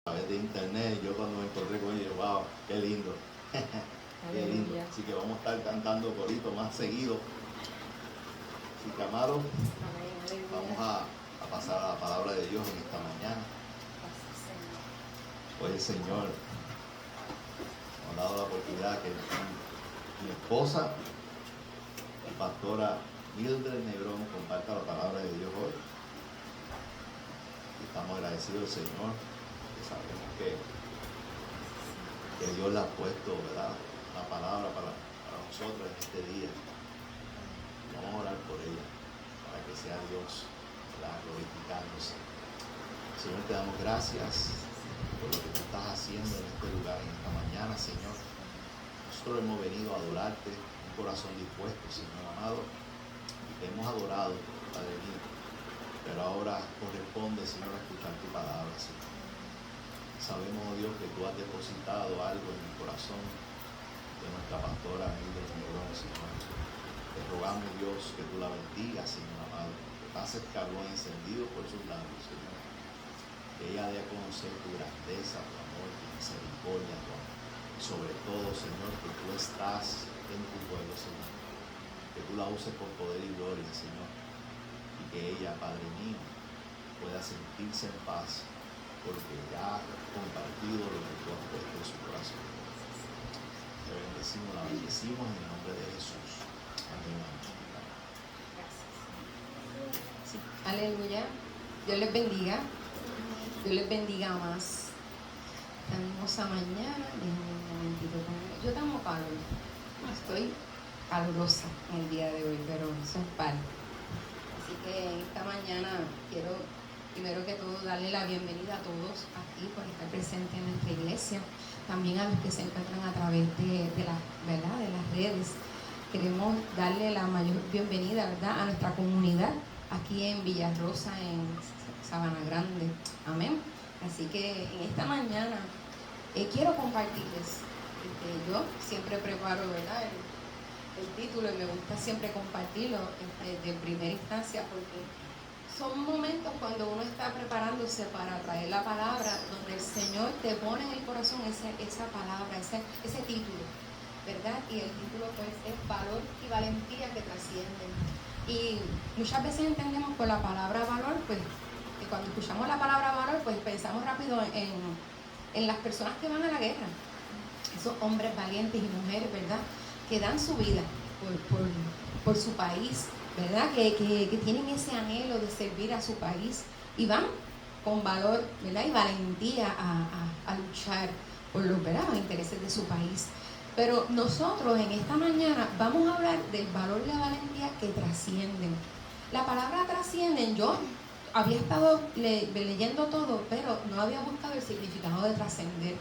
a través de internet. Yo cuando me encontré con ellos, wow, qué lindo. Qué lindo. Así que vamos a estar cantando corito más seguido. Así que, amados, vamos a pasar a la palabra de Dios en esta mañana. Hoy el Señor nos ha dado la oportunidad que mi esposa, la pastora Mildred Negrón, comparta la palabra de Dios hoy. Y estamos agradecidos al Señor, que sabemos que Dios le ha puesto, ¿verdad?, la palabra para nosotros en este día. Vamos a orar por ella, para que sea Dios, ¿verdad?, glorificándose. Señor, te damos gracias por lo que tú estás haciendo en este lugar, en esta mañana, Señor. Nosotros hemos venido a adorarte, un corazón dispuesto, Señor amado, y te hemos adorado, Padre mío. Pero ahora corresponde, Señor, a escuchar tu palabra, Señor. Sabemos, oh Dios, que tú has depositado algo en el corazón de nuestra pastora Mildred Negrón, Señor. Te rogamos, Dios, que tú la bendigas, Señor amado, que pases carbón encendido por sus labios, Señor. Que ella dé a conocer tu grandeza, tu amor, tu misericordia, tu amor. Y sobre todo, Señor, que tú estás en tu pueblo, Señor. Que tú la uses por poder y gloria, Señor. Y que ella, Padre mío, pueda sentirse en paz, porque ya ha compartido lo que tú has puesto en su corazón. Te bendecimos, la bendecimos en el nombre de Jesús. Amén. Sí. Aleluya. Dios les bendiga. Dios les bendiga más. Esta hermosa mañana. Déjenme un momentito poner. Yo tengo calor. Estoy calurosa en el día de hoy, pero eso es parte. Así que esta mañana quiero, primero que todo, darle la bienvenida a todos aquí por estar presentes en nuestra iglesia. También a los que se encuentran a través de las redes. Queremos darle la mayor bienvenida, ¿verdad?, a nuestra comunidad aquí en Villarrosa, en Sabana Grande. Amén. Así que en esta mañana quiero compartirles. Yo siempre preparo, ¿verdad?, el título, y me gusta siempre compartirlo de primera instancia, porque son momentos cuando uno está preparándose para traer la palabra, donde el Señor te pone en el corazón esa palabra, ese título, ¿verdad? Y el título pues es valor y valentía que trascienden. Y muchas veces entendemos por la palabra valor, pues, que cuando escuchamos la palabra valor, pues pensamos rápido en las personas que van a la guerra, esos hombres valientes y mujeres, ¿verdad?, que dan su vida por su país, ¿verdad?, que tienen ese anhelo de servir a su país y van con valor, ¿verdad?, y valentía a luchar por los, ¿verdad?, los intereses de su país. Pero nosotros en esta mañana vamos a hablar del valor y la valentía que trascienden. La palabra trascienden, yo había estado leyendo todo, pero no había buscado el significado de trascender.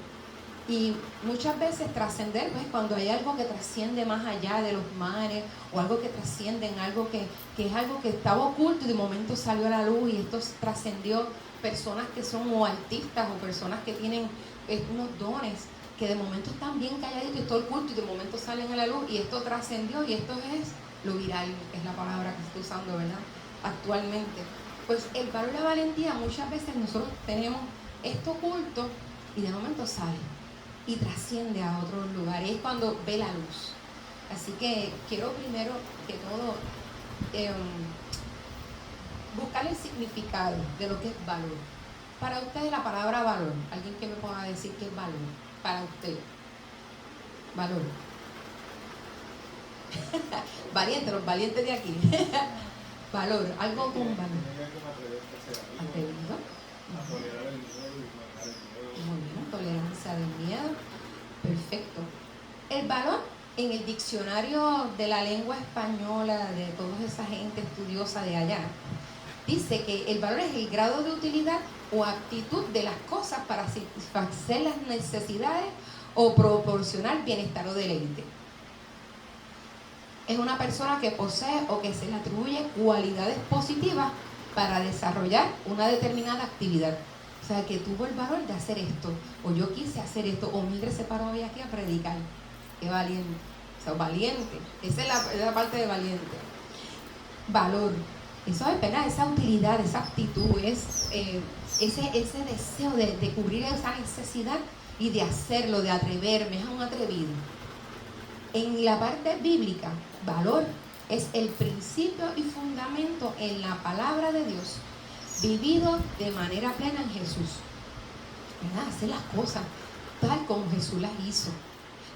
Y muchas veces trascender, pues, cuando hay algo que trasciende más allá de los mares, o algo que trasciende en algo que es algo que estaba oculto y de momento salió a la luz, y esto trascendió personas que son o artistas o personas que tienen unos dones que de momento están bien calladitos y todo oculto y de momento salen a la luz, y esto trascendió, y esto es lo viral, que es la palabra que se está usando, ¿verdad?, actualmente. Pues el valor y la valentía, muchas veces nosotros tenemos esto oculto y de momento sale y trasciende a otros lugares, es cuando ve la luz. Así que quiero primero que todo buscar el significado de lo que es valor. Para ustedes la palabra valor, alguien que me pueda decir qué es valor para usted. Valor. Valiente, los valientes de aquí. Valor, algo con valor. Atrevido. Muy bien, tolerancia del miedo. Perfecto. El valor, en el diccionario de la lengua española, de toda esa gente estudiosa de allá, dice que el valor es el grado de utilidad o aptitud de las cosas para satisfacer las necesidades o proporcionar bienestar o deleite. Es una persona que posee o que se le atribuye cualidades positivas para desarrollar una determinada actividad. O sea, que tuvo el valor de hacer esto, o yo quise hacer esto, o Mildred se paró hoy aquí a predicar. Qué valiente. O sea, valiente. Esa es la parte de valiente. Valor. Eso es, ¿verdad?, esa utilidad, esa actitud, es ese deseo de cubrir esa necesidad y de hacerlo, de atreverme, es un atrevido. En la parte bíblica, valor es el principio y fundamento en la palabra de Dios, vivido de manera plena en Jesús. ¿Verdad? Hacer las cosas tal como Jesús las hizo.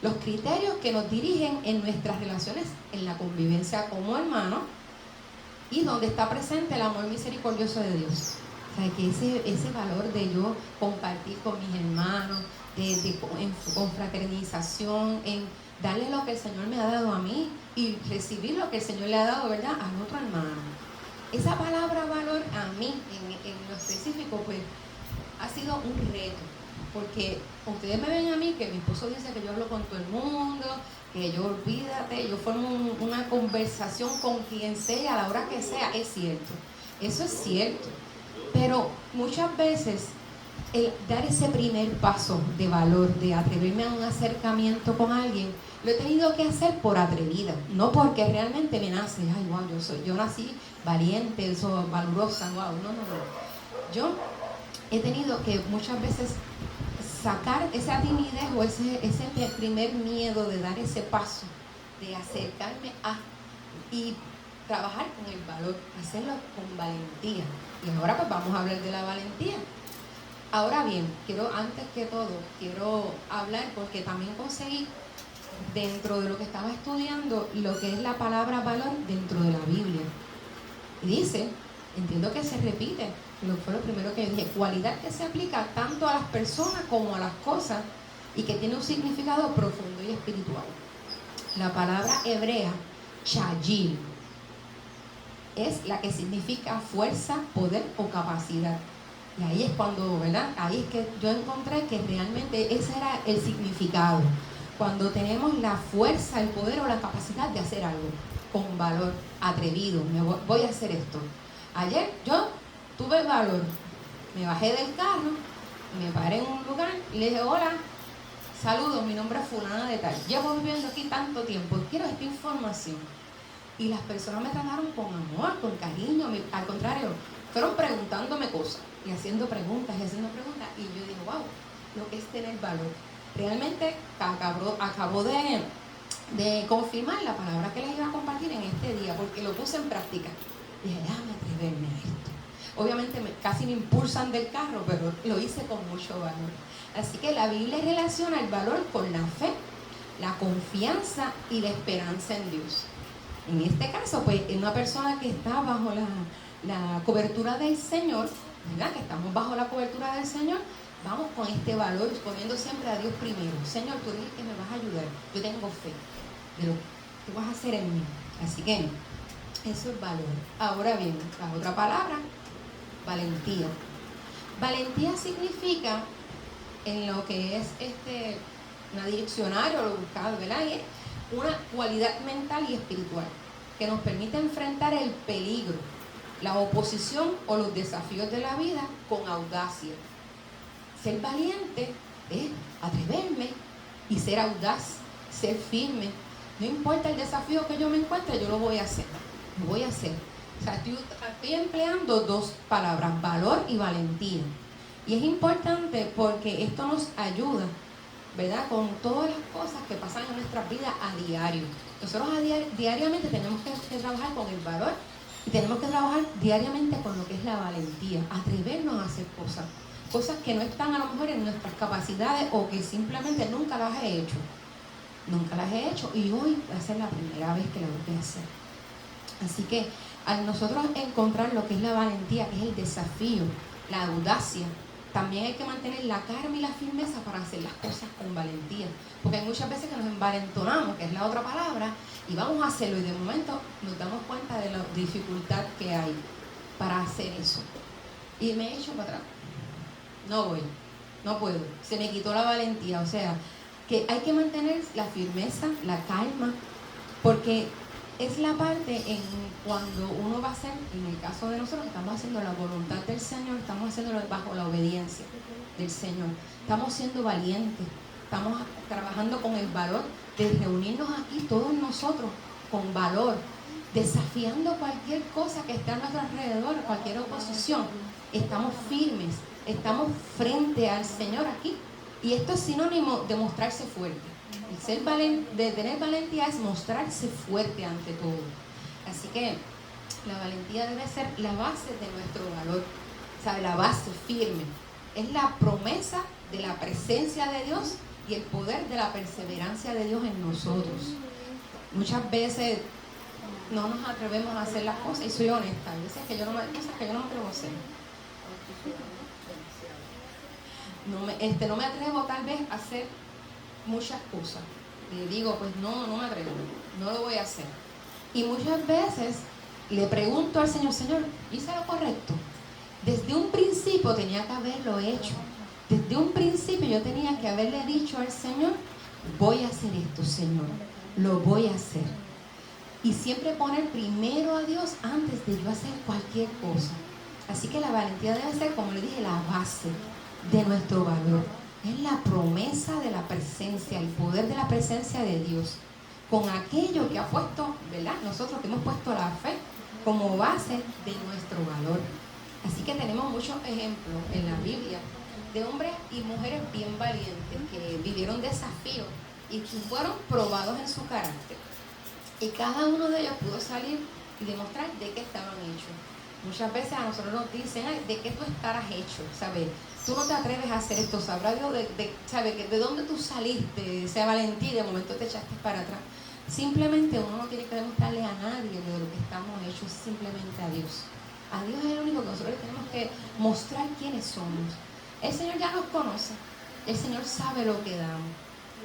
Los criterios que nos dirigen en nuestras relaciones, en la convivencia como hermanos, y donde está presente el amor misericordioso de Dios. O sea, que ese valor de yo compartir con mis hermanos, en confraternización, en darle lo que el Señor me ha dado a mí y recibir lo que el Señor le ha dado, ¿verdad?, al otro hermano. Esa palabra valor a mí, en lo específico, pues, ha sido un reto. Porque ustedes me ven a mí, que mi esposo dice que yo hablo con todo el mundo, que yo olvídate, yo formo una conversación con quien sea, a la hora que sea, es cierto. Eso es cierto. Pero muchas veces el dar ese primer paso de valor, de atreverme a un acercamiento con alguien, lo he tenido que hacer por atrevida, no porque realmente me nace, ay, wow, yo nací valiente, eso, valorosa, wow, no. Yo he tenido que muchas veces sacar esa timidez o ese primer miedo de dar ese paso, de acercarme a y trabajar con el valor, hacerlo con valentía. Y ahora pues vamos a hablar de la valentía. Ahora bien, antes que todo, quiero hablar porque también conseguí dentro de lo que estaba estudiando lo que es la palabra valor dentro de la Biblia. Y dice, entiendo que se repite, fue lo primero que dije, cualidad que se aplica tanto a las personas como a las cosas y que tiene un significado profundo y espiritual. La palabra hebrea, chayil, es la que significa fuerza, poder o capacidad. Y ahí es cuando, ¿verdad? Ahí es que yo encontré que realmente ese era el significado. Cuando tenemos la fuerza, el poder o la capacidad de hacer algo con valor, atrevido, voy a hacer esto. Ayer yo tuve valor, me bajé del carro, me paré en un lugar y le dije, hola, saludos, mi nombre es fulana de tal, llevo viviendo aquí tanto tiempo, quiero esta información. Y las personas me trataron con amor, con cariño, al contrario, fueron preguntándome cosas y haciendo preguntas, y yo digo, wow, lo que es tener valor. Realmente acabo de confirmar la palabra que les iba a compartir en este día, porque lo puse en práctica. Dije, déjame atreverme a esto. Obviamente casi me impulsan del carro, pero lo hice con mucho valor. Así que la Biblia relaciona el valor con la fe, la confianza y la esperanza en Dios. En este caso, pues, en una persona que está bajo la cobertura del Señor, ¿verdad?, que estamos bajo la cobertura del Señor, vamos con este valor, poniendo siempre a Dios primero. Señor, tú eres el que me vas a ayudar. Yo tengo fe de lo que tú vas a hacer en mí. Así que eso es valor. Ahora bien, la otra palabra, valentía. Valentía significa, en lo que es una diccionario, lo buscado, ¿verdad?, y es una cualidad mental y espiritual que nos permite enfrentar el peligro, la oposición o los desafíos de la vida con audacia. Ser valiente es atreverme y ser audaz, ser firme. No importa el desafío que yo me encuentre, yo lo voy a hacer. Lo voy a hacer. O sea, estoy empleando dos palabras, valor y valentía. Y es importante porque esto nos ayuda, ¿verdad?, con todas las cosas que pasan en nuestras vidas a diario. Nosotros diariamente tenemos que trabajar con el valor y tenemos que trabajar diariamente con lo que es la valentía, atrevernos a hacer cosas que no están a lo mejor en nuestras capacidades o que simplemente nunca las he hecho. Nunca las he hecho y hoy va a ser la primera vez que las voy a hacer. Así que al nosotros encontrar lo que es la valentía, que es el desafío, la audacia, también hay que mantener la calma y la firmeza para hacer las cosas con valentía. Porque hay muchas veces que nos envalentonamos, que es la otra palabra, y vamos a hacerlo y de momento nos damos cuenta de la dificultad que hay para hacer eso. Y me he hecho para atrás. No voy, no puedo. Se me quitó la valentía. O sea, que hay que mantener la firmeza, la calma, porque es la parte en cuando uno va a hacer, en el caso de nosotros, estamos haciendo la voluntad del Señor, estamos haciéndolo bajo la obediencia del Señor. Estamos siendo valientes, estamos trabajando con el valor de reunirnos aquí todos nosotros con valor, desafiando cualquier cosa que esté a nuestro alrededor, cualquier oposición. Estamos firmes, estamos frente al Señor aquí. Y esto es sinónimo de mostrarse fuerte. De tener valentía es mostrarse fuerte ante todo. Así que la valentía debe ser la base de nuestro valor, ¿sabe? La base firme. Es la promesa de la presencia de Dios y el poder de la perseverancia de Dios en nosotros. Muchas veces no nos atrevemos a hacer las cosas, y soy honesta, hay veces que yo no me atrevo a hacer. No me atrevo tal vez a hacer muchas cosas. Y digo, pues no me atrevo, no lo voy a hacer. Y muchas veces le pregunto al Señor, Señor, ¿hice lo correcto? Desde un principio tenía que haberlo hecho. Desde un principio yo tenía que haberle dicho al Señor, voy a hacer esto, Señor, lo voy a hacer. Y siempre poner primero a Dios antes de yo hacer cualquier cosa. Así que la valentía debe ser, como le dije, la base de nuestro valor. Es la promesa de la presencia, el poder de la presencia de Dios. Con aquello que ha puesto, ¿verdad? Nosotros que hemos puesto la fe como base de nuestro valor. Así que tenemos muchos ejemplos en la Biblia de hombres y mujeres bien valientes que vivieron desafíos y que fueron probados en su carácter. Y cada uno de ellos pudo salir y demostrar de qué estaban hechos. Muchas veces a nosotros nos dicen, ay, ¿de qué tú estarás hecho? ¿Sabes? Tú no te atreves a hacer esto. Sabrá Dios ¿sabes? ¿De dónde tú saliste? Esa valentía y de momento te echaste para atrás. Simplemente uno no tiene que demostrarle a nadie de lo que estamos hechos, simplemente a Dios. A Dios es el único que nosotros tenemos que mostrar quiénes somos. El Señor ya nos conoce. El Señor sabe lo que damos.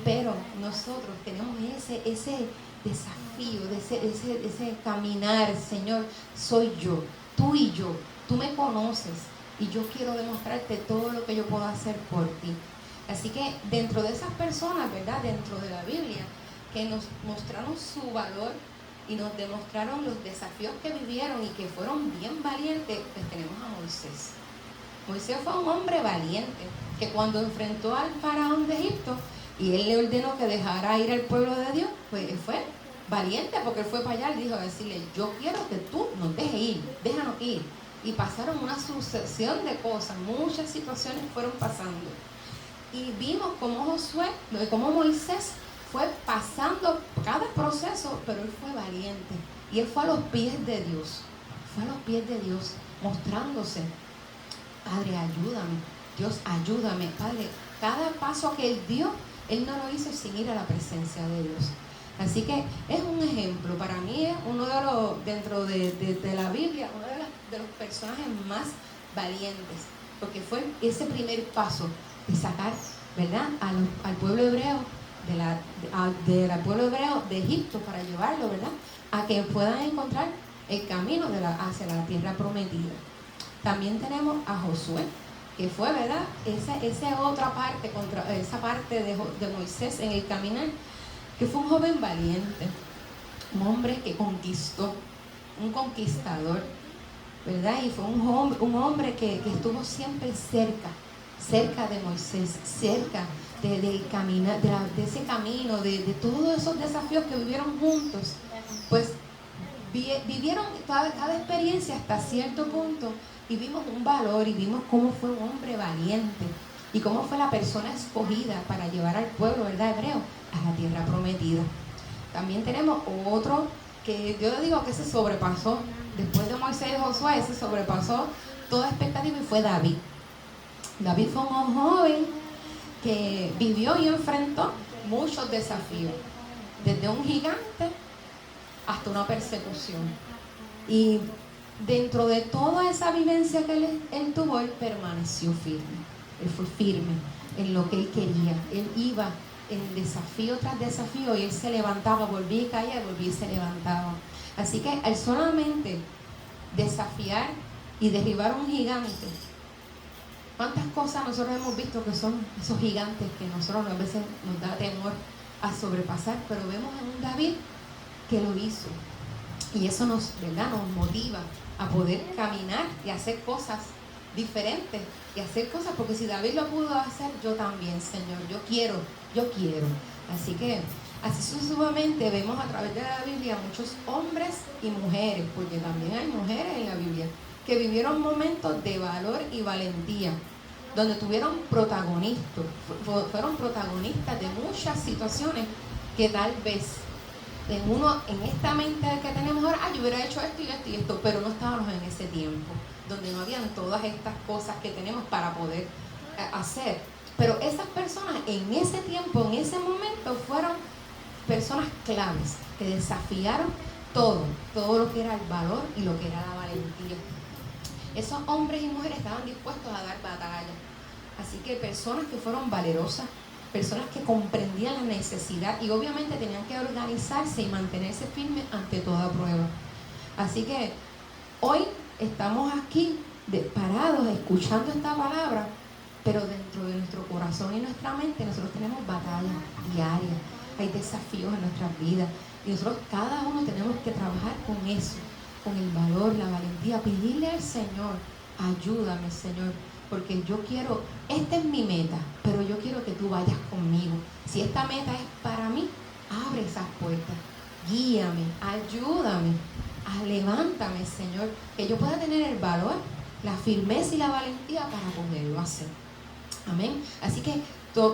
Pero nosotros tenemos ese desafío, ese caminar. Señor, soy yo, tú y yo, tú me conoces y yo quiero demostrarte todo lo que yo puedo hacer por ti. Así que dentro de esas personas, ¿verdad? Dentro de la Biblia, que nos mostraron su valor y nos demostraron los desafíos que vivieron y que fueron bien valientes, pues tenemos a Moisés. Moisés fue un hombre valiente, que cuando enfrentó al faraón de Egipto y él le ordenó que dejara ir al pueblo de Dios, pues él fue valiente, porque él fue para allá y dijo a decirle, yo quiero que tú nos dejes ir, déjanos ir. Y pasaron una sucesión de cosas, muchas situaciones fueron pasando. Y vimos cómo Moisés fue pasando cada proceso, pero él fue valiente. Y él fue a los pies de Dios. Fue a los pies de Dios, mostrándose. Padre, ayúdame. Dios, ayúdame. Padre, cada paso que él dio, él no lo hizo sin ir a la presencia de Dios. Así que es un ejemplo. Para mí es uno de los, dentro de la Biblia, uno de los personajes más valientes. Porque fue ese primer paso de sacar, ¿verdad?, al pueblo hebreo del pueblo hebreo de Egipto, para llevarlo, ¿verdad?, a que puedan encontrar el camino hacia la tierra prometida. También tenemos a Josué, que fue, ¿verdad?, esa otra parte, esa parte de Moisés en el caminar, que fue un joven valiente, un hombre que conquistó, un conquistador, ¿verdad? Y fue un hombre que estuvo siempre cerca de Moisés, cerca del caminar, de ese camino, de todos esos desafíos que vivieron juntos. Pues vivieron cada experiencia hasta cierto punto y vimos un valor y vimos cómo fue un hombre valiente y cómo fue la persona escogida para llevar al pueblo, ¿verdad?, hebreo a la tierra prometida. También tenemos otro que yo digo que se sobrepasó, después de Moisés y Josué, se sobrepasó toda expectativa, y fue David. David fue un joven que vivió y enfrentó muchos desafíos, desde un gigante hasta una persecución. Y dentro de toda esa vivencia que él tuvo, él permaneció firme. Él fue firme en lo que él quería. Él iba en desafío tras desafío y él se levantaba, volvía y caía, volvía y se levantaba. Así que al solamente desafiar y derribar un gigante, ¿cuántas cosas nosotros hemos visto que son esos gigantes que nosotros a veces nos da temor a sobrepasar? Pero vemos en un David que lo hizo. Y eso nos, ¿verdad?, nos motiva a poder caminar y hacer cosas diferentes. Y hacer cosas, porque si David lo pudo hacer, yo también, Señor. Yo quiero. Así que, así sucesivamente vemos a través de la Biblia muchos hombres y mujeres, porque también hay mujeres en la Biblia, que vivieron momentos de valor y valentía. donde tuvieron protagonistas, fueron protagonistas de muchas situaciones que tal vez en esta mente que tenemos ahora, yo hubiera hecho esto y esto y esto, pero no estábamos en ese tiempo, donde no habían todas estas cosas que tenemos para poder hacer. Pero esas personas en ese tiempo, en ese momento, fueron personas claves que desafiaron todo lo que era el valor y lo que era la valentía. Esos hombres y mujeres estaban dispuestos a dar batalla. Así que personas que fueron valerosas, personas que comprendían la necesidad y obviamente tenían que organizarse y mantenerse firmes ante toda prueba. Así que hoy estamos aquí parados escuchando esta palabra, pero dentro de nuestro corazón y nuestra mente nosotros tenemos batallas diarias, hay desafíos en nuestras vidas y nosotros cada uno tenemos que trabajar con eso, con el valor, la valentía, pedirle al Señor, ayúdame Señor, porque yo quiero, esta es mi meta, pero yo quiero que tú vayas conmigo. Si esta meta es para mí, abre esas puertas, guíame, ayúdame, levántame Señor, que yo pueda tener el valor, la firmeza y la valentía para poderlo hacer. Amén. Así que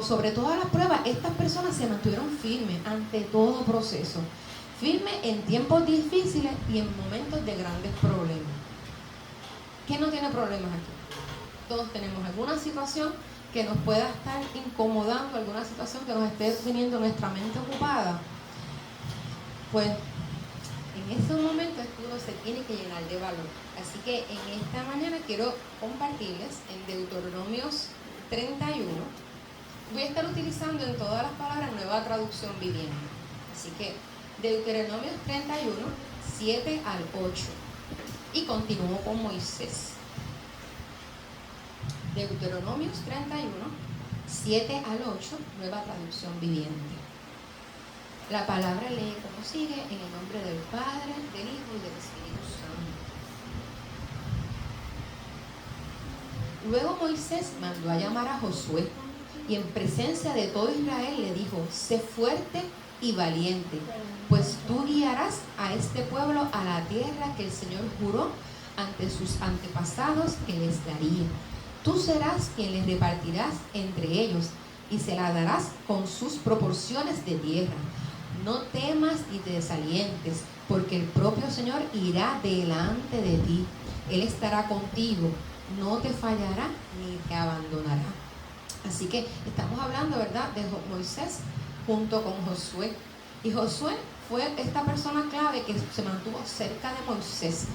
sobre todas las pruebas, estas personas se mantuvieron firmes ante todo proceso, firmes en tiempos difíciles y en momentos de grandes problemas. ¿Quién no tiene problemas aquí? Todos tenemos alguna situación que nos pueda estar incomodando, alguna situación que nos esté teniendo nuestra mente ocupada. Pues en ese momento uno se tiene que llenar de valor. Así que en esta mañana quiero compartirles en Deuteronomios 31. Voy a estar utilizando en todas las palabras Nueva Traducción Viviente. Así que Deuteronomios 31, 7 al 8. Y continúo con Moisés. Deuteronomios 31, 7 al 8, Nueva Traducción Viviente. La palabra lee como sigue, en el nombre del Padre, del Hijo y del Espíritu Santo. Luego Moisés mandó a llamar a Josué y en presencia de todo Israel le dijo: sé fuerte y valiente, pues tú guiarás a este pueblo a la tierra que el Señor juró ante sus antepasados que les daría. Tú serás quien les repartirás entre ellos y se la darás con sus proporciones de tierra. No temas ni te desalientes, porque el propio Señor irá delante de ti. Él estará contigo, no te fallará ni te abandonará. Así que estamos hablando, ¿verdad?, de Moisés junto con Josué. Y Josué fue esta persona clave que se mantuvo cerca de Moisés.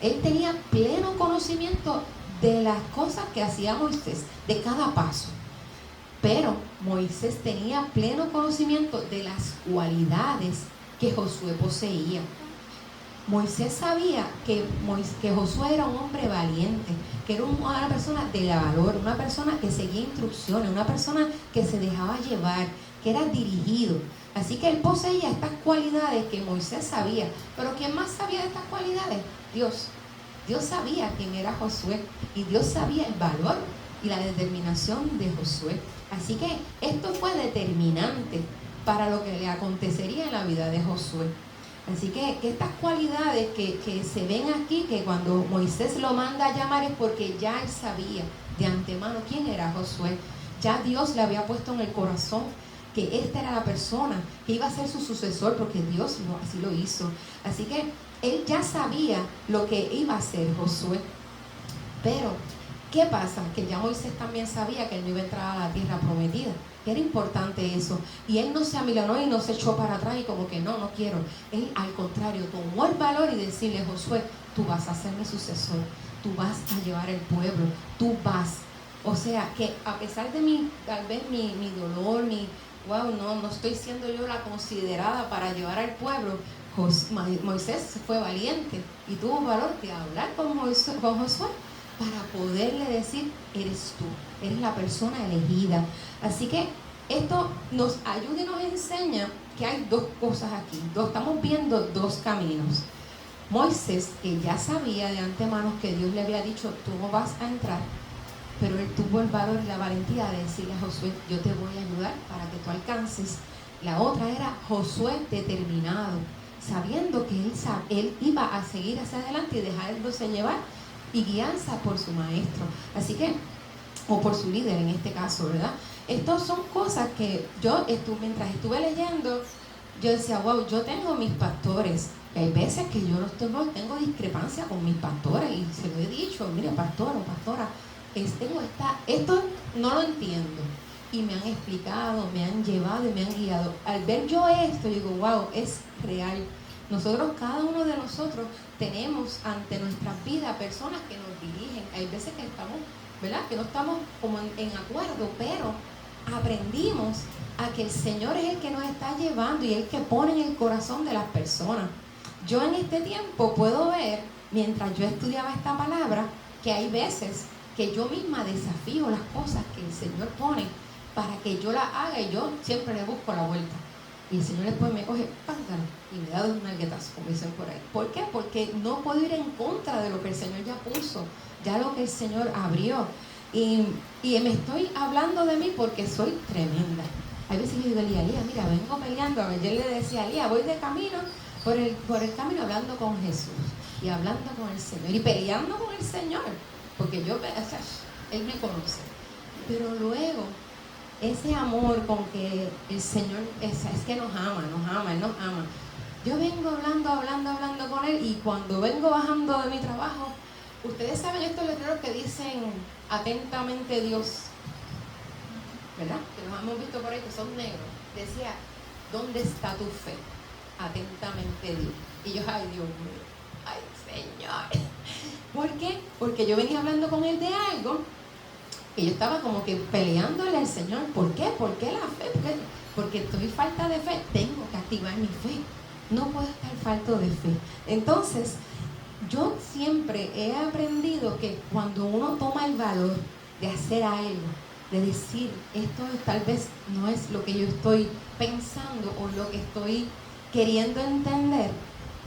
Él tenía pleno conocimiento de las cosas que hacía Moisés, de cada paso. Pero Moisés tenía pleno conocimiento de las cualidades que Josué poseía. Moisés sabía que Josué era un hombre valiente, que era una persona de valor, una persona que seguía instrucciones, una persona que se dejaba llevar, que era dirigido. Así que él poseía estas cualidades que Moisés sabía. Pero ¿quién más sabía de estas cualidades? Dios. Dios sabía quién era Josué y Dios sabía el valor y la determinación de Josué. Así que esto fue determinante para lo que le acontecería en la vida de Josué. Así que estas cualidades que se ven aquí, que cuando Moisés lo manda a llamar, es porque ya él sabía de antemano quién era Josué. Ya Dios le había puesto en el corazón que esta era la persona que iba a ser su sucesor, porque Dios así lo hizo. Así que él ya sabía lo que iba a hacer Josué. Pero ¿qué pasa? Que ya Moisés también sabía que él no iba a entrar a la tierra prometida. Era importante eso. Y él no se amilanó y no se echó para atrás y como que no quiero. Él al contrario tomó el valor y decirle: Josué, tú vas a ser mi sucesor. Tú vas a llevar el pueblo. Tú vas. O sea que a pesar de tal vez mi dolor, no estoy siendo yo la considerada para llevar al pueblo. Moisés fue valiente y tuvo valor de hablar con Josué para poderle decir: eres tú, eres la persona elegida. Así que esto nos ayuda y nos enseña que hay dos cosas aquí. Estamos viendo dos caminos. Moisés, que ya sabía de antemano que Dios le había dicho: tú no vas a entrar, pero él tuvo el valor y la valentía de decirle a Josué: yo te voy a ayudar para que tú alcances. La otra era Josué determinado, sabiendo que él iba a seguir hacia adelante y dejándose llevar y guianza por su maestro. Así que o por su líder en este caso, ¿verdad? Estas son cosas que yo, mientras estuve leyendo, yo decía, wow, yo tengo mis pastores. Y hay veces que yo tengo discrepancia con mis pastores y se lo he dicho, mire, pastor o pastora, esto no lo entiendo. Y me han explicado, me han llevado y me han guiado. Al ver yo esto, digo, wow, es real. Nosotros, cada uno de nosotros, tenemos ante nuestra vida personas que nos dirigen. Hay veces que estamos, ¿verdad? Que no estamos como en acuerdo, pero aprendimos a que el Señor es el que nos está llevando y el que pone en el corazón de las personas. Yo en este tiempo puedo ver, mientras yo estudiaba esta palabra, que hay veces que yo misma desafío las cosas que el Señor pone para que yo las haga, y yo siempre le busco la vuelta. Y el Señor después me coge pángaro y me da un nalguetazo, como dicen por ahí. ¿Por qué? Porque no puedo ir en contra de lo que el Señor ya puso, ya lo que el Señor abrió. Y me estoy hablando de mí porque soy tremenda. Hay veces que yo digo, Elías, mira, vengo peleando. Ayer le decía a Elías, voy de camino, por el camino hablando con Jesús y hablando con el Señor y peleando con el Señor, porque Él me conoce. Pero luego, ese amor con que el Señor es que nos ama, Él nos ama. Yo vengo hablando con Él, y cuando vengo bajando de mi trabajo, ustedes saben estos letreros que dicen atentamente Dios, ¿verdad? Que los hemos visto por ahí, que son negros. Decía, ¿dónde está tu fe? Atentamente Dios. Y yo, ay Dios mío, ay Señor. ¿Por qué? Porque yo venía hablando con Él de algo que yo estaba como que peleándole al Señor. ¿Por qué? ¿Por qué la fe? Porque estoy falta de fe. Tengo que activar mi fe. No puedo estar falto de fe. Entonces, yo siempre he aprendido que cuando uno toma el valor de hacer algo, de decir, esto tal vez no es lo que yo estoy pensando o lo que estoy queriendo entender,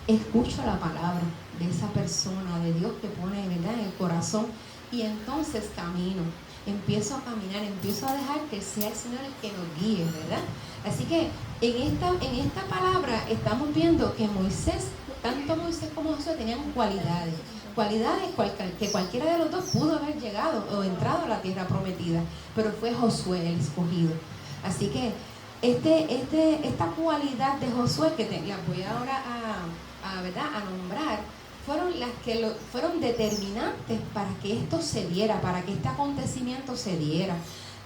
escucho la palabra de esa persona, de Dios que pone, ¿verdad?, en el corazón, y entonces empiezo a caminar, empiezo a dejar que sea el Señor el que nos guíe, ¿verdad? Así que en esta palabra estamos viendo que Moisés, tanto Moisés como Josué, tenían cualidades que cualquiera de los dos pudo haber llegado o entrado a la tierra prometida, pero fue Josué el escogido. Así que esta cualidad de Josué, que las voy ahora a nombrar, fueron las que fueron determinantes para que esto se diera, para que este acontecimiento se diera,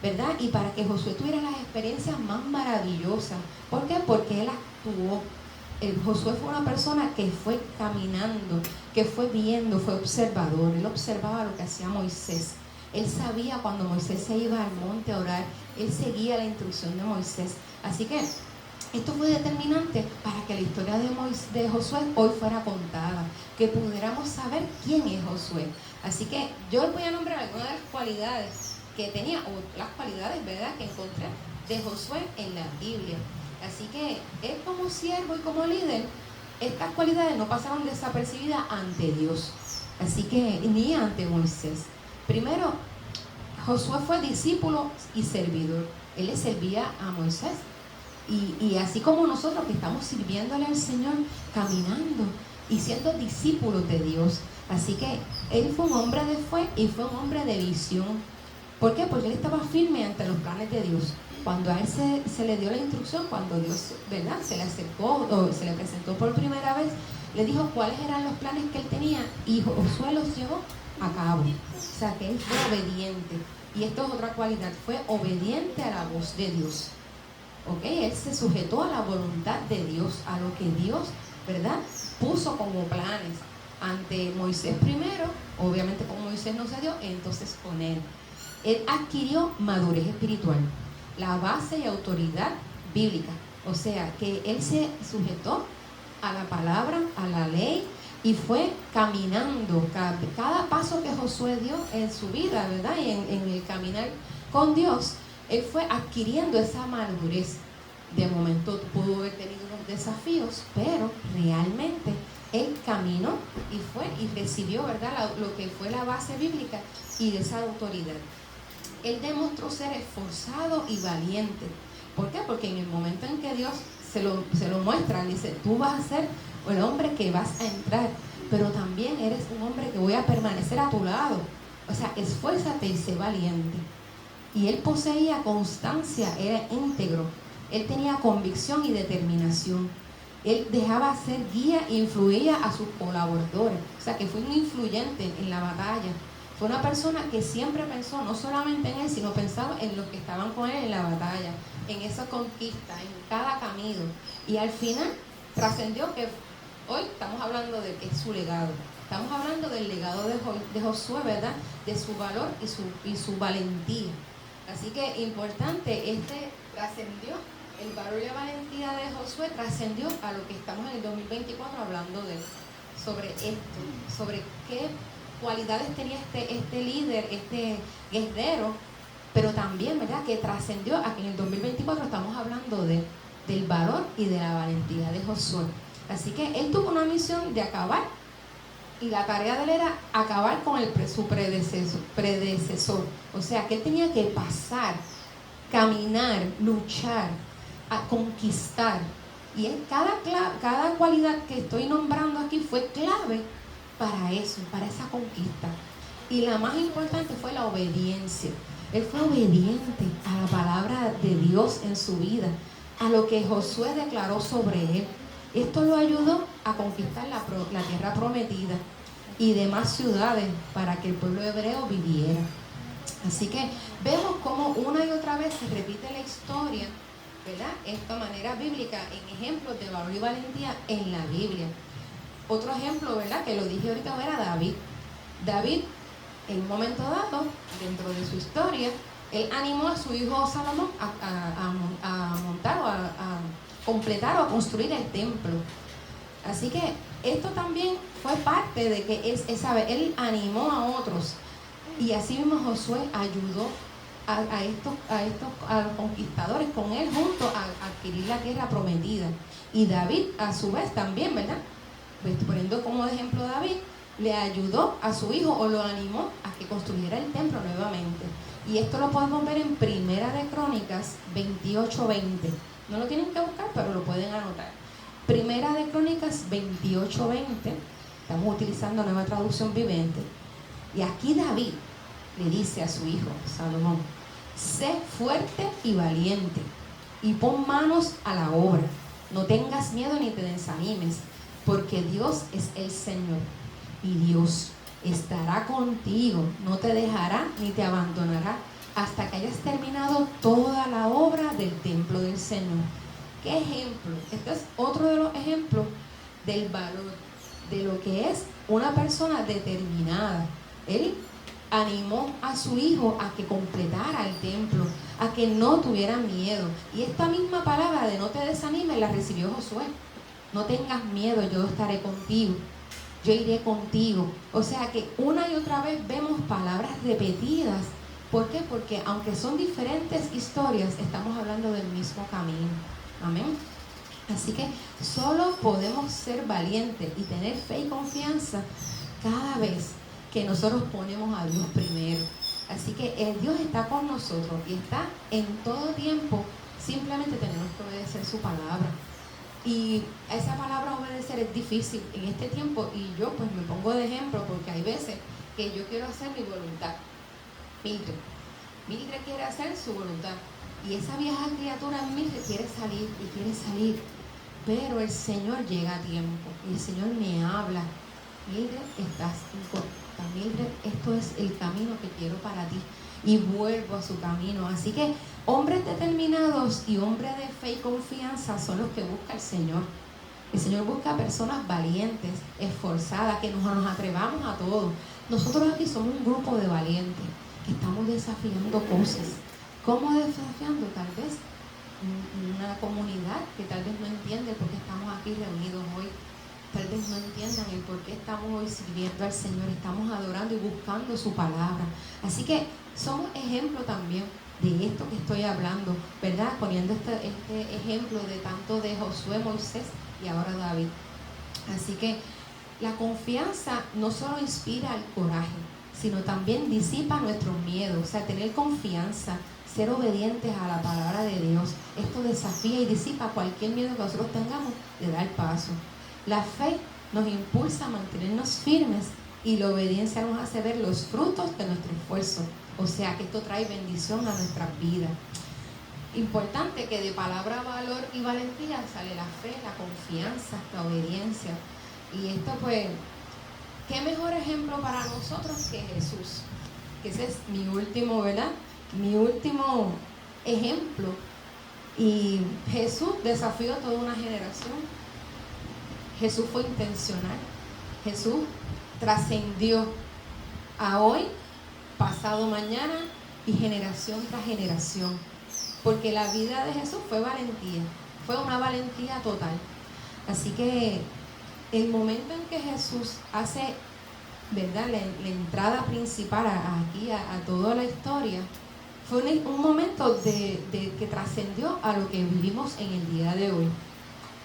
¿verdad? Y para que Josué tuviera las experiencias más maravillosas. ¿Por qué? Porque él actuó. Josué fue una persona que fue caminando, que fue viendo, fue observador. Él observaba lo que hacía Moisés. Él sabía cuando Moisés se iba al monte a orar, él seguía la instrucción de Moisés. Así que esto fue determinante para que la historia de Josué hoy fuera contada, que pudiéramos saber quién es Josué. Así que yo les voy a nombrar algunas de las cualidades que tenía, o las cualidades, ¿verdad?, que encontré de Josué en la Biblia. Así que él, como siervo y como líder, estas cualidades no pasaron desapercibidas ante Dios, así que ni ante Moisés. Primero, Josué fue discípulo y servidor. Él le servía a Moisés. Y así como nosotros que estamos sirviéndole al Señor, caminando y siendo discípulos de Dios. Así que él fue un hombre de fe y fue un hombre de visión. ¿Por qué? Porque él estaba firme ante los planes de Dios. Cuando a él se le dio la instrucción, cuando Dios, ¿verdad?, se le acercó o se le presentó por primera vez, le dijo cuáles eran los planes que él tenía, y Josué los llevó a cabo. O sea, que él fue obediente. Y esto es otra cualidad, fue obediente a la voz de Dios. ¿Ok? Él se sujetó a la voluntad de Dios, a lo que Dios, ¿verdad?, puso como planes ante Moisés primero. Obviamente con Moisés no se dio, entonces con él. Él adquirió madurez espiritual, la base y autoridad bíblica. O sea, que él se sujetó a la palabra, a la ley, y fue caminando. Cada paso que Josué dio en su vida, ¿verdad?, y en el caminar con Dios, él fue adquiriendo esa madurez. De momento pudo haber tenido unos desafíos, pero realmente él caminó y fue y recibió, ¿verdad?, lo que fue la base bíblica y de esa autoridad. Él demostró ser esforzado y valiente. ¿Por qué? Porque en el momento en que Dios se lo muestra, dice, tú vas a ser el hombre que vas a entrar, pero también eres un hombre que voy a permanecer a tu lado. O sea, esfuérzate y sé valiente. Y él poseía constancia, era íntegro. Él tenía convicción y determinación. Él dejaba ser guía e influía a sus colaboradores. O sea, que fue un influyente en la batalla. Fue una persona que siempre pensó no solamente en él, sino pensaba en los que estaban con él en la batalla, en esa conquista, en cada camino. Y al final trascendió que hoy estamos hablando de que es su legado. Estamos hablando del legado de Josué, ¿verdad? De su valor y su valentía. Así que importante, trascendió, el valor y la valentía de Josué trascendió a lo que estamos en el 2024 hablando de sobre esto, sobre qué cualidades tenía este líder, este guerrero, pero también, ¿verdad?, que trascendió a que en el 2024 estamos hablando del valor y de la valentía de Josué. Así que él tuvo una misión de acabar, y la tarea de él era acabar con su predecesor. O sea, que él tenía que pasar, caminar, luchar, a conquistar. Y cada cualidad que estoy nombrando aquí fue clave para eso, para esa conquista. Y la más importante fue la obediencia. Él fue obediente a la palabra de Dios en su vida, a lo que Josué declaró sobre él. Esto lo ayudó a conquistar la tierra prometida y demás ciudades para que el pueblo hebreo viviera. Así que vemos cómo una y otra vez se repite la historia, ¿verdad?, esta manera bíblica en ejemplos de valor y valentía en la Biblia. Otro ejemplo, ¿verdad?, que lo dije ahorita, era David. David, en un momento dado, dentro de su historia, él animó a su hijo Salomón a montar o a completar o a construir el templo. Así que esto también fue parte de que él animó a otros. Y así mismo Josué ayudó a los conquistadores con él junto a adquirir la tierra prometida. Y David, a su vez, también, ¿verdad?, poniendo como ejemplo a David, le ayudó a su hijo o lo animó a que construyera el templo nuevamente. Y esto lo podemos ver en Primera de Crónicas 28:20. No lo tienen que buscar, pero lo pueden anotar. Primera de Crónicas 28:20. Estamos utilizando Nueva Traducción Viviente. Y aquí David le dice a su hijo Salomón: sé fuerte y valiente y pon manos a la obra. No tengas miedo ni te desanimes, porque Dios es el Señor y Dios estará contigo, no te dejará ni te abandonará hasta que hayas terminado toda la obra del templo del Señor. ¿Qué ejemplo? Este es otro de los ejemplos del valor, de lo que es una persona determinada. Él animó a su hijo a que completara el templo, a que no tuviera miedo. Y esta misma palabra de no te desanimes la recibió Josué. No tengas miedo, yo estaré contigo, yo iré contigo. O sea que una y otra vez vemos palabras repetidas. ¿Por qué? Porque aunque son diferentes historias, estamos hablando del mismo camino. Amén. Así que solo podemos ser valientes y tener fe y confianza cada vez que nosotros ponemos a Dios primero. Así que el Dios está con nosotros y está en todo tiempo. Simplemente tenemos que obedecer su palabra. Y a esa palabra obedecer es difícil en este tiempo, y yo pues me pongo de ejemplo porque hay veces que yo quiero hacer mi voluntad. Mildred quiere hacer su voluntad, y esa vieja criatura en mí quiere salir, pero el Señor llega a tiempo y el Señor me habla: Mildred, estás incorrecta, Mildred, esto es el camino que quiero para ti, y vuelvo a su camino. Así que hombres determinados y hombres de fe y confianza son los que busca el Señor. El Señor busca personas valientes, esforzadas, que nos atrevamos a todo. Nosotros aquí somos un grupo de valientes que estamos desafiando cosas. ¿Cómo desafiando? Tal vez una comunidad que tal vez no entiende por qué estamos aquí reunidos hoy. Tal vez no entiendan el por qué estamos hoy sirviendo al Señor. Estamos adorando y buscando su palabra. Así que somos ejemplo también de esto que estoy hablando, ¿verdad? Poniendo este ejemplo de tanto de Josué, Moisés y ahora David. Así que la confianza no solo inspira el coraje, sino también disipa nuestros miedos. O sea, tener confianza, ser obedientes a la palabra de Dios, esto desafía y disipa cualquier miedo que nosotros tengamos de dar paso. La fe nos impulsa a mantenernos firmes y la obediencia nos hace ver los frutos de nuestro esfuerzo. O sea que esto trae bendición a nuestras vidas. Importante que de palabra, valor y valentía sale la fe, la confianza, la obediencia. Y esto pues, ¿qué mejor ejemplo para nosotros que Jesús? Que ese es mi último, ¿verdad? Mi último ejemplo. Y Jesús desafió a toda una generación. Jesús fue intencional. Jesús trascendió a hoy, pasado mañana y generación tras generación. Porque la vida de Jesús fue valentía. Fue una valentía total. Así que el momento en que Jesús hace, ¿verdad?, la entrada principal aquí a toda la historia, fue un momento de que trascendió a lo que vivimos en el día de hoy.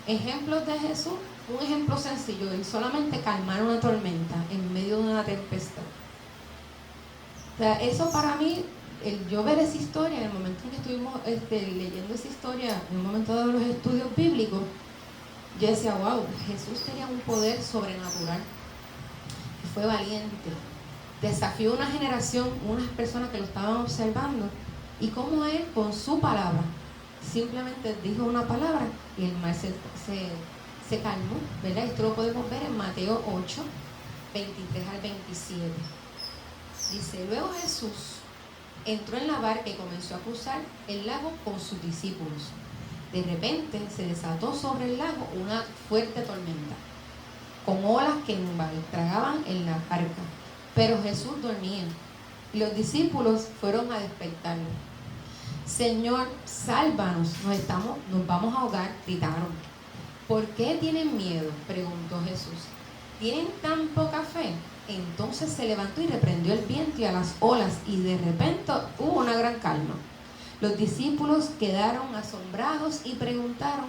Ejemplos de Jesús, un ejemplo sencillo, el solamente calmar una tormenta en medio de una tempestad. O sea, eso para mí, yo ver esa historia, en el momento en que estuvimos leyendo esa historia, en un momento de los estudios bíblicos, yo decía, wow, Jesús tenía un poder sobrenatural. Y fue valiente. Desafió una generación, unas personas que lo estaban observando, y como él, con su palabra, simplemente dijo una palabra y el mar se calmó, ¿verdad? Esto lo podemos ver en Mateo 8, 23 al 27. Dice, luego Jesús entró en la barca y comenzó a cruzar el lago con sus discípulos. De repente se desató sobre el lago una fuerte tormenta, con olas que tragaban en la barca. Pero Jesús dormía y los discípulos fueron a despertarlo. Señor, sálvanos, nos vamos a ahogar, gritaron. ¿Por qué tienen miedo?, preguntó Jesús. ¿Tienen tan poca fe? Entonces se levantó y reprendió el viento y a las olas, y de repente hubo una gran calma. Los discípulos quedaron asombrados y preguntaron,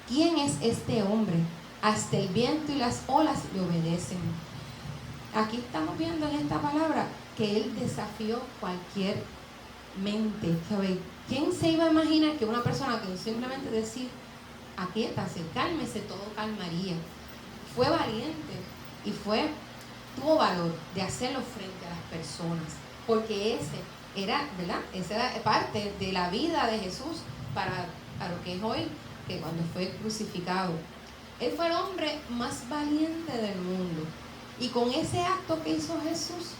¿quién es este hombre? Hasta el viento y las olas le obedecen. Aquí estamos viendo en esta palabra que él desafió cualquier mente. ¿Sabe? ¿Quién se iba a imaginar que una persona que simplemente decir, aquíétase, cálmese, todo calmaría? Fue valiente y tuvo valor de hacerlo frente a las personas, porque esa era parte de la vida de Jesús para lo que es hoy, que cuando fue crucificado. Él fue el hombre más valiente del mundo. Y con ese acto que hizo Jesús,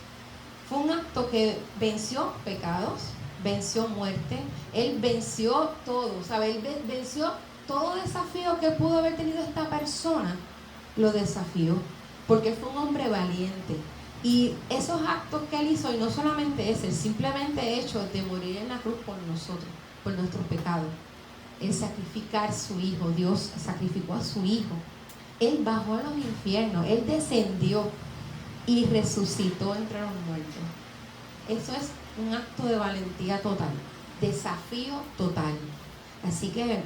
fue un acto que venció pecados, venció muerte, él venció todo, ¿sabe? Él venció todo desafío que pudo haber tenido esta persona, lo desafió, porque fue un hombre valiente. Y esos actos que él hizo, y no solamente ese, el simplemente hecho de morir en la cruz por nosotros, por nuestros pecados, el sacrificar su hijo, Dios sacrificó a su hijo. Él bajó a los infiernos, él descendió y resucitó entre los muertos. Eso es un acto de valentía total, desafío total. Así que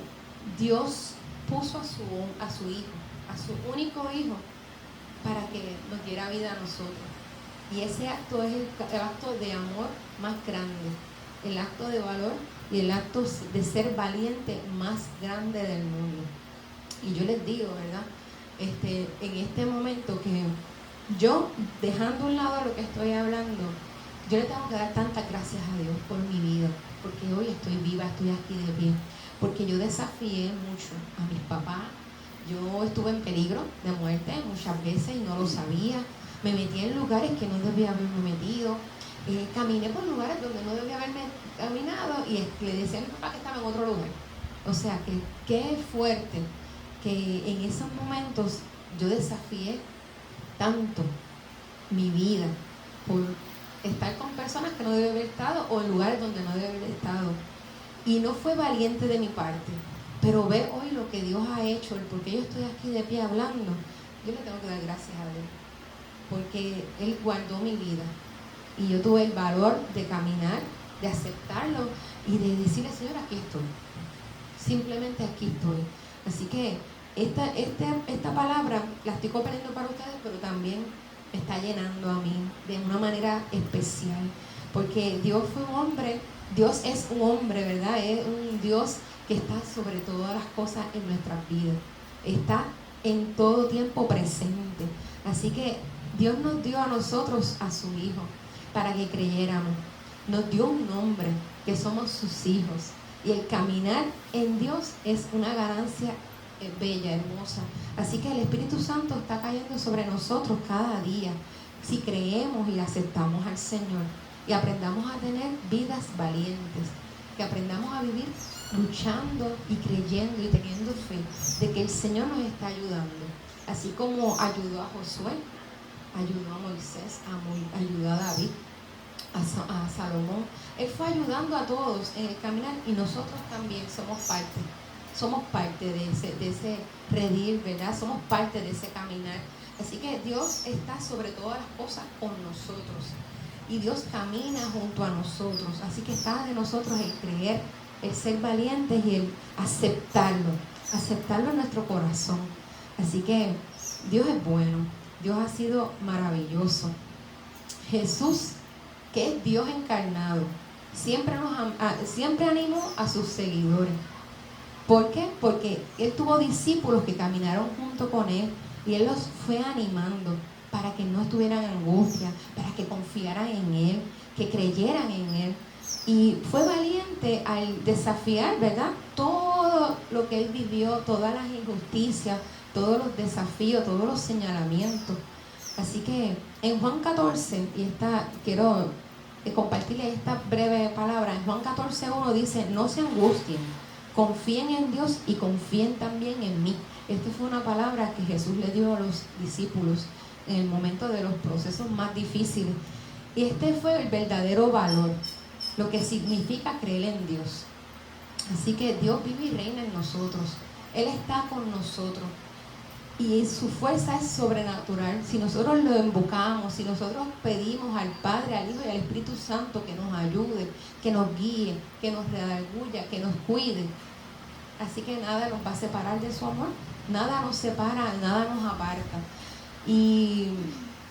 Dios puso a su hijo, a su único hijo, para que nos diera vida a nosotros. Y ese acto es el acto de amor más grande, el acto de valor y el acto de ser valiente más grande del mundo. Y yo les digo, ¿verdad?, en este momento que yo, dejando a un lado lo que estoy hablando, yo le tengo que dar tantas gracias a Dios por mi vida, porque hoy estoy viva, estoy aquí de pie, porque yo desafié mucho a mis papás. Yo estuve en peligro de muerte muchas veces y no lo sabía. Me metí en lugares que no debía haberme metido. Caminé por lugares donde no debía haberme caminado y le decía a mi papá que estaba en otro lugar. O sea, que qué fuerte que en esos momentos yo desafié tanto mi vida por estar con personas que no debía haber estado o en lugares donde no debía haber estado. Y no fue valiente de mi parte, pero ver hoy lo que Dios ha hecho, el por qué yo estoy aquí de pie hablando, yo le tengo que dar gracias a Dios, porque Él guardó mi vida y yo tuve el valor de caminar, de aceptarlo y de decirle, Señor, aquí estoy, simplemente aquí estoy. Así que esta palabra la estoy compartiendo para ustedes, pero también me está llenando a mí de una manera especial, porque Dios fue un hombre, Dios es un hombre, ¿verdad? Es un Dios que está sobre todas las cosas en nuestras vidas, está en todo tiempo presente. Así que Dios nos dio a nosotros a su Hijo para que creyéramos. Nos dio un nombre, que somos sus hijos. Y el caminar en Dios es una ganancia bella, hermosa. Así que el Espíritu Santo está cayendo sobre nosotros cada día. Si creemos y aceptamos al Señor y aprendamos a tener vidas valientes, que aprendamos a vivir luchando y creyendo y teniendo fe de que el Señor nos está ayudando. Así como ayudó a Josué, ayudó a Moisés, ayudó a David, a Salomón. Él fue ayudando a todos en el caminar y nosotros también somos parte de ese redil, ¿verdad? Somos parte de ese caminar. Así que Dios está sobre todas las cosas con nosotros y Dios camina junto a nosotros. Así que está de nosotros el creer, el ser valientes y el aceptarlo en nuestro corazón. Así que Dios es bueno, Dios ha sido maravilloso. Jesús, que es Dios encarnado, siempre animó a sus seguidores. ¿Por qué? Porque Él tuvo discípulos que caminaron junto con Él y Él los fue animando para que no estuvieran en angustia, para que confiaran en Él, que creyeran en Él. Y fue valiente al desafiar, ¿verdad?, todo lo que Él vivió, todas las injusticias, todos los desafíos, todos los señalamientos. Así que en Juan 14, quiero compartirles esta breve palabra. En Juan 14:1 dice: no se angustien, confíen en Dios y confíen también en mí. Esta fue una palabra que Jesús le dio a los discípulos en el momento de los procesos más difíciles. Y este fue el verdadero valor, lo que significa creer en Dios. Así que Dios vive y reina en nosotros. Él está con nosotros. Y su fuerza es sobrenatural. Si nosotros lo invocamos, si nosotros pedimos al Padre, al Hijo y al Espíritu Santo que nos ayude, que nos guíe, que nos redarguya, que nos cuide. Así que nada nos va a separar de su amor. Nada nos separa, nada nos aparta. Y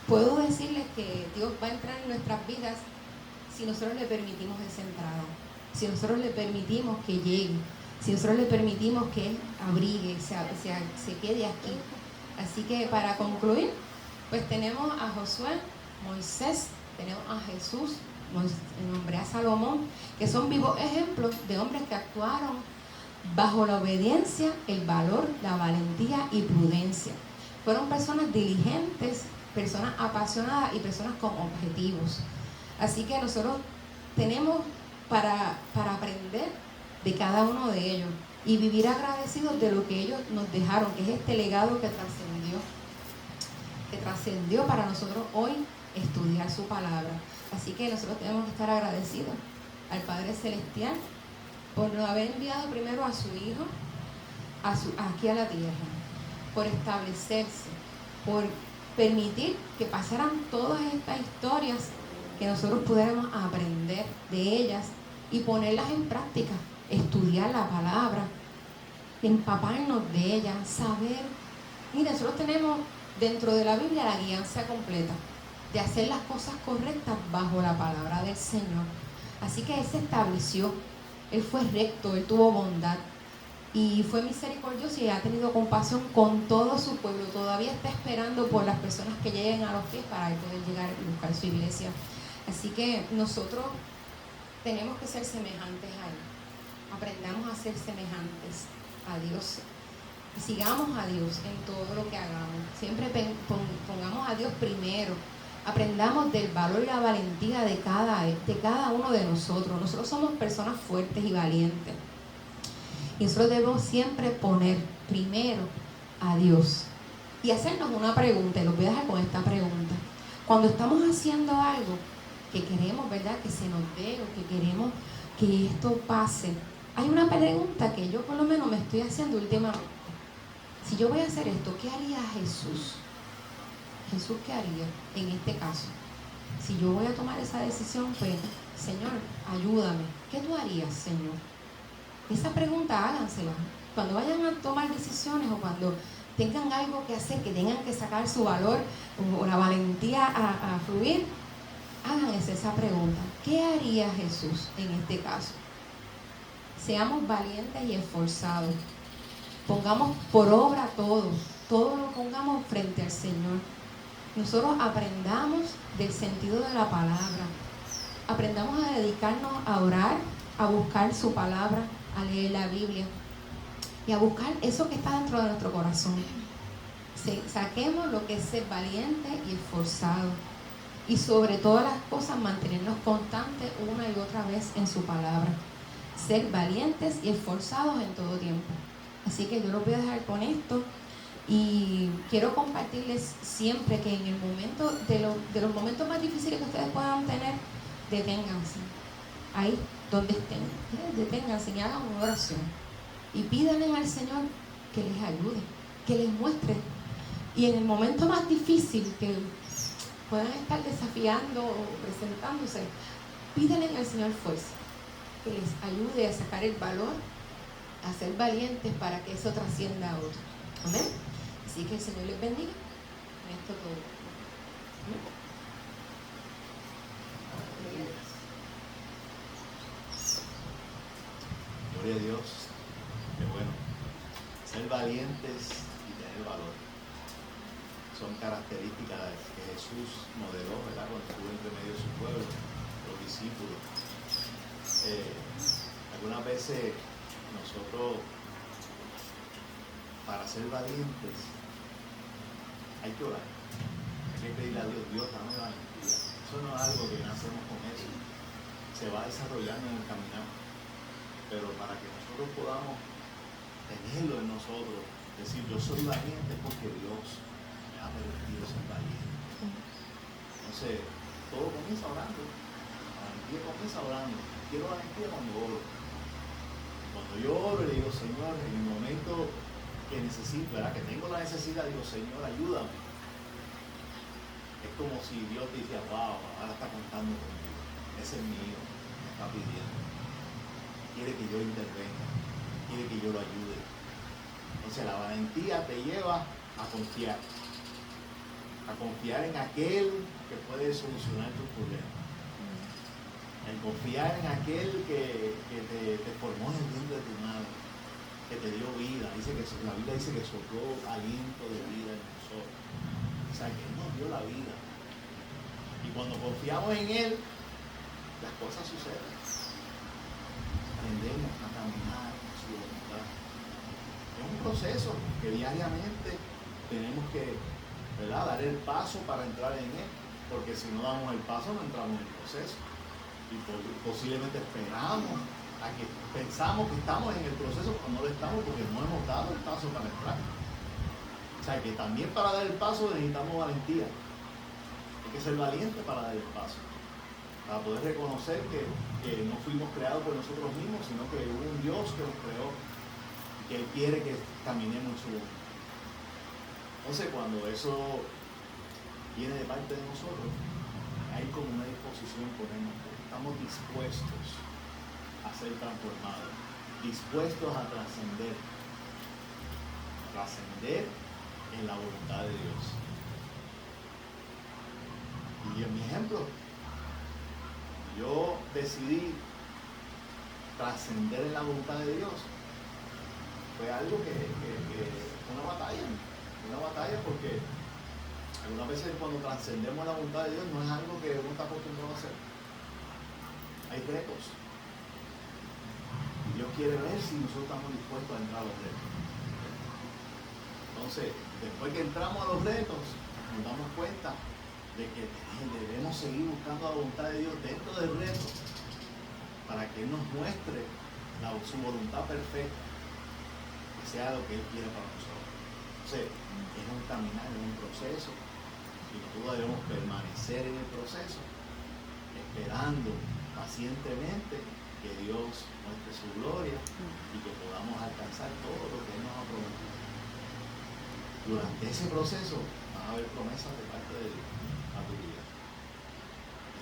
puedo decirles que Dios va a entrar en nuestras vidas si nosotros le permitimos esa entrada. Si nosotros le permitimos que llegue. Si nosotros le permitimos que Él abrigue, se quede aquí. Así que para concluir, pues tenemos a Josué, Moisés, tenemos a Jesús, nombré a Salomón, que son vivos ejemplos de hombres que actuaron bajo la obediencia, el valor, la valentía y prudencia. Fueron personas diligentes, personas apasionadas y personas con objetivos. Así que nosotros tenemos para aprender de cada uno de ellos y vivir agradecidos de lo que ellos nos dejaron, que es este legado que trascendió para nosotros hoy estudiar su palabra. Así que nosotros tenemos que estar agradecidos al Padre Celestial por no haber enviado primero a su Hijo aquí a la tierra, por establecerse, por permitir que pasaran todas estas historias, que nosotros pudiéramos aprender de ellas y ponerlas en práctica. Estudiar la palabra, empaparnos de ella, saber. Mira, nosotros tenemos dentro de la Biblia la guianza completa de hacer las cosas correctas bajo la palabra del Señor. Así que Él se estableció, Él fue recto, Él tuvo bondad y fue misericordioso y ha tenido compasión con todo su pueblo. Todavía está esperando por las personas que lleguen a los pies para poder llegar y buscar su iglesia. Así que nosotros tenemos que ser semejantes a Él. Aprendamos a ser semejantes a Dios. Sigamos a Dios en todo lo que hagamos. Siempre pongamos a Dios primero. Aprendamos del valor y la valentía de cada uno de nosotros. Nosotros somos personas fuertes y valientes. Y nosotros debemos siempre poner primero a Dios. Y hacernos una pregunta. Y los voy a dejar con esta pregunta. Cuando estamos haciendo algo que queremos, ¿verdad?, que se nos dé o que queremos que esto pase, hay una pregunta que yo por lo menos me estoy haciendo últimamente. Si yo voy a hacer esto, ¿qué haría Jesús? Jesús, ¿qué haría en este caso? Si yo voy a tomar esa decisión, pues, Señor, ayúdame. ¿Qué tú harías, Señor? Esa pregunta hágansela. Cuando vayan a tomar decisiones o cuando tengan algo que hacer, que tengan que sacar su valor o la valentía a fluir, háganse esa pregunta. ¿Qué haría Jesús en este caso? Seamos valientes y esforzados. Pongamos por obra todo lo pongamos frente al Señor. nosotros aprendamos del sentido de la palabra. Aprendamos a dedicarnos a orar, a buscar su palabra, a leer la Biblia y a buscar eso que está dentro de nuestro corazón. Saquemos lo que es ser valiente y esforzado. Y sobre todas las cosas, mantenernos constantes una y otra vez en su palabra. Ser valientes y esforzados en todo tiempo. Así que yo los voy a dejar con esto. Y quiero compartirles siempre que en el momento de los momentos más difíciles que ustedes puedan tener, deténganse. Ahí donde estén, deténganse y hagan una oración. Y pídanle al Señor que les ayude, que les muestre. Y en el momento más difícil que puedan estar desafiando o presentándose, pídanle al Señor fuerza, que les ayude a sacar el valor, a ser valientes para que eso trascienda a otros. Amén. Así que el Señor les bendiga. En esto todo. ¿Amén? Gloria a Dios. Qué bueno. Ser valientes y tener valor son características que Jesús modeló, ¿verdad?, cuando estuvo entre medio de su pueblo, los discípulos. Algunas veces nosotros, para ser valientes, hay que orar. Hay que pedirle a Dios, Dios, dame valentía. Eso no es algo que nacemos con eso. Se va desarrollando en el caminar. Pero para que nosotros podamos tenerlo en nosotros, decir yo soy valiente porque Dios me ha permitido ser valiente. Entonces, todo comienza orando. La valentía comienza orando. Quiero valentía cuando oro. Cuando yo oro le digo, Señor, en el momento que necesito, ¿verdad?, que tengo la necesidad, digo, Señor, ayúdame. Es como si Dios dice, wow, ahora está contando conmigo. Ese es mío, me está pidiendo. Quiere que yo intervenga, quiere que yo lo ayude. Entonces la valentía te lleva a confiar en aquel que puede solucionar tus problemas, en confiar en aquel que te formó en el vientre de tu madre, que te dio vida. La Biblia dice que sopló aliento de vida en nosotros. O sea, que Él nos dio la vida. Y cuando confiamos en Él, las cosas suceden. Aprendemos a caminar en su voluntad. Es un proceso que diariamente tenemos que, ¿verdad?, dar el paso para entrar en Él. Porque si no damos el paso, no entramos en el proceso. Y posiblemente esperamos a que pensamos que estamos en el proceso cuando no lo estamos, porque no hemos dado el paso para entrar. O sea que también para dar el paso necesitamos valentía. Hay que ser valiente para dar el paso, para poder reconocer que no fuimos creados por nosotros mismos, sino que hubo un Dios que nos creó y que Él quiere que caminemos en su voluntad. Entonces, cuando eso viene de parte de nosotros, hay como una disposición por nosotros. Estamos dispuestos a ser transformados, dispuestos a trascender en la voluntad de Dios. Y en mi ejemplo, yo decidí trascender en la voluntad de Dios. Fue algo que una batalla porque algunas veces cuando trascendemos la voluntad de Dios no es algo que uno está acostumbrado a hacer. Hay retos. Y Dios quiere ver si nosotros estamos dispuestos a entrar a los retos. Entonces, después que entramos a los retos, nos damos cuenta de que debemos seguir buscando la voluntad de Dios dentro del reto para que Él nos muestre su voluntad perfecta, que sea lo que Él quiere para nosotros. Entonces, es un caminar, es un proceso, y nosotros debemos permanecer en el proceso, esperando pacientemente que Dios muestre su gloria y que podamos alcanzar todo lo que Él nos ha prometido. Durante ese proceso van a haber promesas de parte de Dios a tu vida.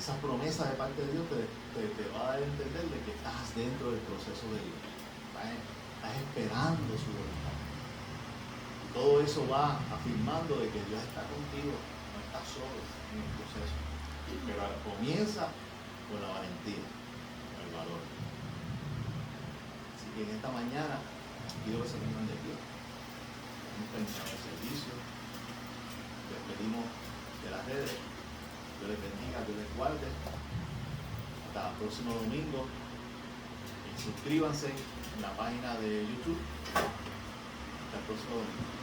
Esas promesas de parte de Dios te va a dar a entender de que estás dentro del proceso de Dios. Estás esperando su voluntad. Y todo eso va afirmando de que Dios está contigo, no estás solo en el proceso. Pero comienza con la valentía, con el valor. Así que en esta mañana pido que se pongan de pie. Hemos terminado el servicio. Les pedimos de las redes. Dios les bendiga, Dios les guarde. Hasta el próximo domingo. Y suscríbanse en la página de YouTube. Hasta el próximo domingo.